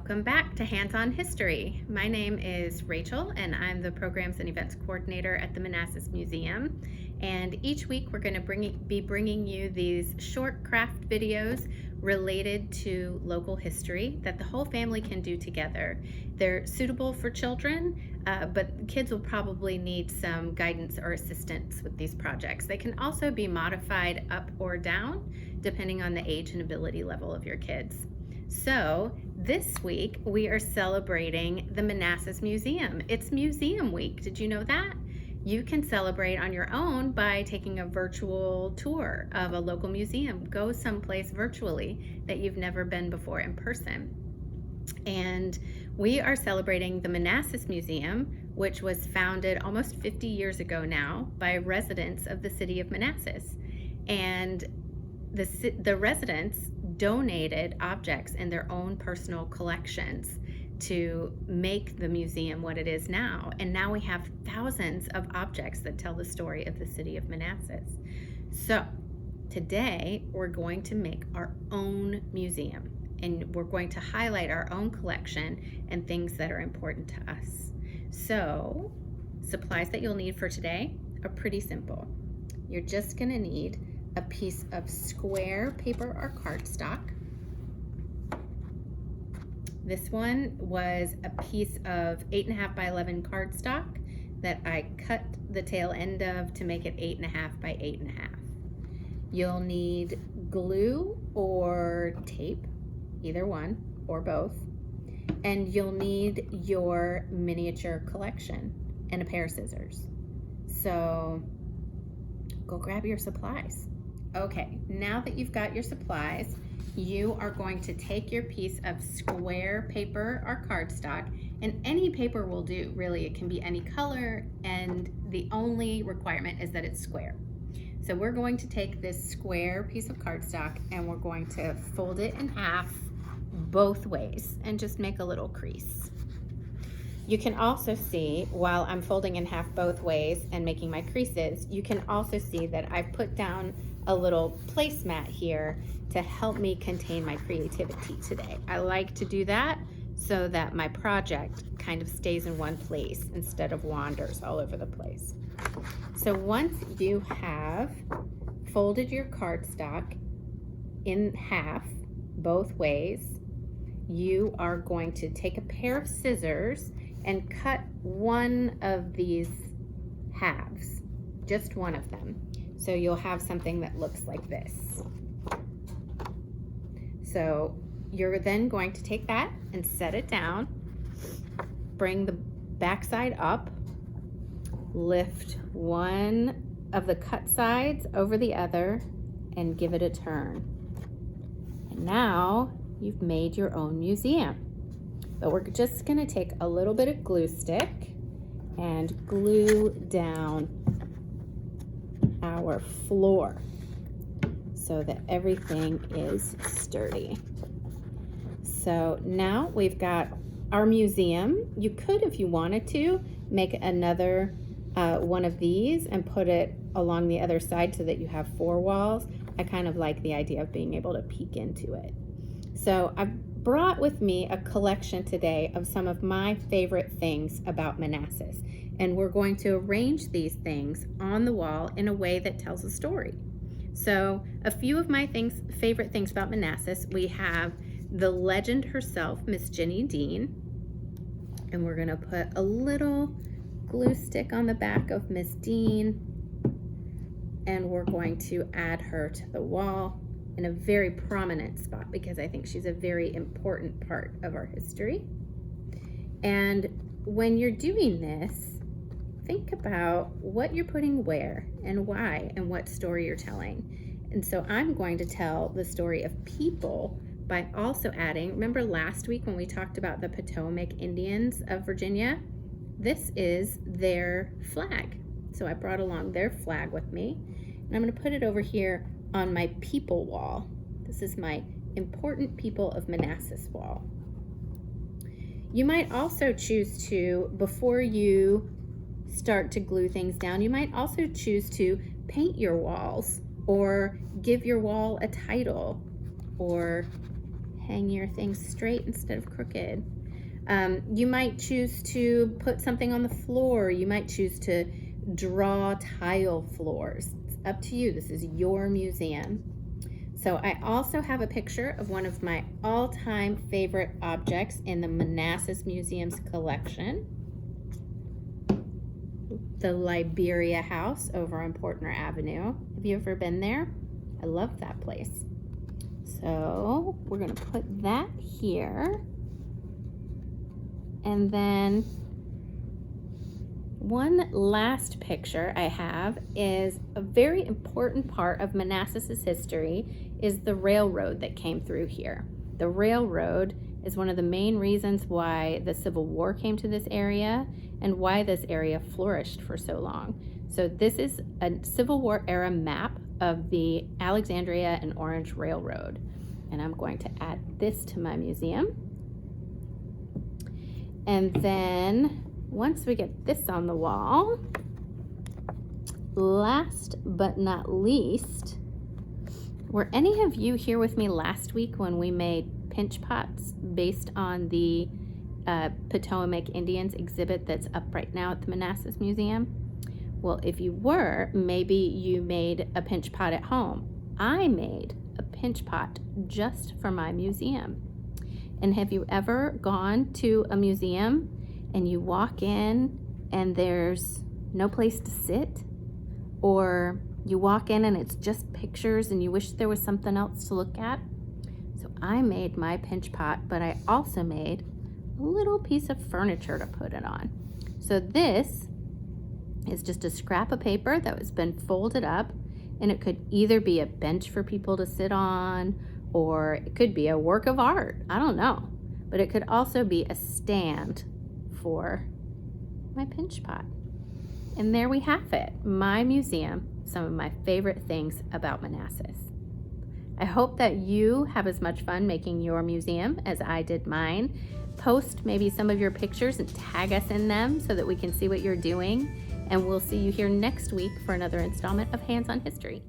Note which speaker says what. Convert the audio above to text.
Speaker 1: Welcome back to Hands-On History. My name is Rachel and I'm the Programs and Events Coordinator at the Manassas Museum. And each week we're going to be bringing you these short craft videos related to local history that the whole family can do together. They're suitable for children, but kids will probably need some guidance or assistance with these projects. They can also be modified up or down depending on the age and ability level of your kids. So this week we are celebrating the Manassas Museum. It's Museum Week. Did you know that? You can celebrate on your own by taking a virtual tour of a local museum. Go someplace virtually that you've never been before in person. And we are celebrating the Manassas Museum, which was founded almost 50 years ago now by residents of the city of Manassas. And the residents donated objects in their own personal collections to make the museum what it is now. And now we have thousands of objects that tell the story of the city of Manassas. So today we're going to make our own museum and we're going to highlight our own collection and things that are important to us. So supplies that you'll need for today are pretty simple. You're just going to need a piece of square paper or cardstock. This one was a piece of 8.5 by 11 cardstock that I cut the tail end of to make it 8.5 by 8.5. You'll need glue or tape, either one or both, and you'll need your miniature collection and a pair of scissors. So go grab your supplies. Okay, now that you've got your supplies, you are going to take your piece of square paper or cardstock, and any paper will do, really. It can be any color, and the only requirement is that it's square. So we're going to take this square piece of cardstock and we're going to fold it in half both ways and just make a little crease. You can also see, while I'm folding in half both ways and making my creases, you can also see that I've put down a little placemat here to help me contain my creativity today. I like to do that so that my project kind of stays in one place instead of wanders all over the place. So once you have folded your cardstock in half both ways, you are going to take a pair of scissors and cut one of these halves, just one of them. So you'll have something that looks like this. So you're then going to take that and set it down, bring the backside up, lift one of the cut sides over the other, and give it a turn. And now you've made your own museum. But we're just gonna take a little bit of glue stick and glue down our floor so that everything is sturdy. So now we've got our museum. You could, if you wanted to, make another one of these and put it along the other side so that you have 4 walls. I kind of like the idea of being able to peek into it. So I've brought with me a collection today of some of my favorite things about Manassas, and we're going to arrange these things on the wall in a way that tells a story. So a few of my favorite things about Manassas, we have the legend herself, Miss Jenny Dean, and we're gonna put a little glue stick on the back of Miss Dean, and we're going to add her to the wall in a very prominent spot because I think she's a very important part of our history. And when you're doing this, think about what you're putting where and why and what story you're telling. And so I'm going to tell the story of people by also adding, remember last week when we talked about the Potomac Indians of Virginia? This is their flag. So I brought along their flag with me, and I'm going to put it over here on my people wall. This is my important people of Manassas wall. You might also choose to, before you start to glue things down, you might also choose to paint your walls or give your wall a title or hang your things straight instead of crooked. You might choose to put something on the floor. You might choose to draw tile floors. It's up to you. This is your museum. So I also have a picture of one of my all-time favorite objects in the Manassas Museum's collection. The Liberia House over on Portner Avenue. Have you ever been there? I love that place. So we're gonna put that here. And then one last picture I have is a very important part of Manassas's history is the railroad that came through here. The railroad is one of the main reasons why the Civil War came to this area and why this area flourished for so long. So this is a Civil War era map of the Alexandria and Orange Railroad. And I'm going to add this to my museum. And then once we get this on the wall, last but not least, were any of you here with me last week when we made pinch pots based on the Potomac Indians exhibit that's up right now at the Manassas Museum? Well, if you were, maybe you made a pinch pot at home. I made a pinch pot just for my museum. And have you ever gone to a museum and you walk in and there's no place to sit? Or you walk in and it's just pictures and you wish there was something else to look at? So I made my pinch pot, but I also made a little piece of furniture to put it on. So this is just a scrap of paper that has been folded up, and it could either be a bench for people to sit on, or it could be a work of art. I don't know. But it could also be a stand for my pinch pot. And there we have it, my museum, some of my favorite things about Manassas. I hope that you have as much fun making your museum as I did mine. Post maybe some of your pictures and tag us in them so that we can see what you're doing. And we'll see you here next week for another installment of Hands on History.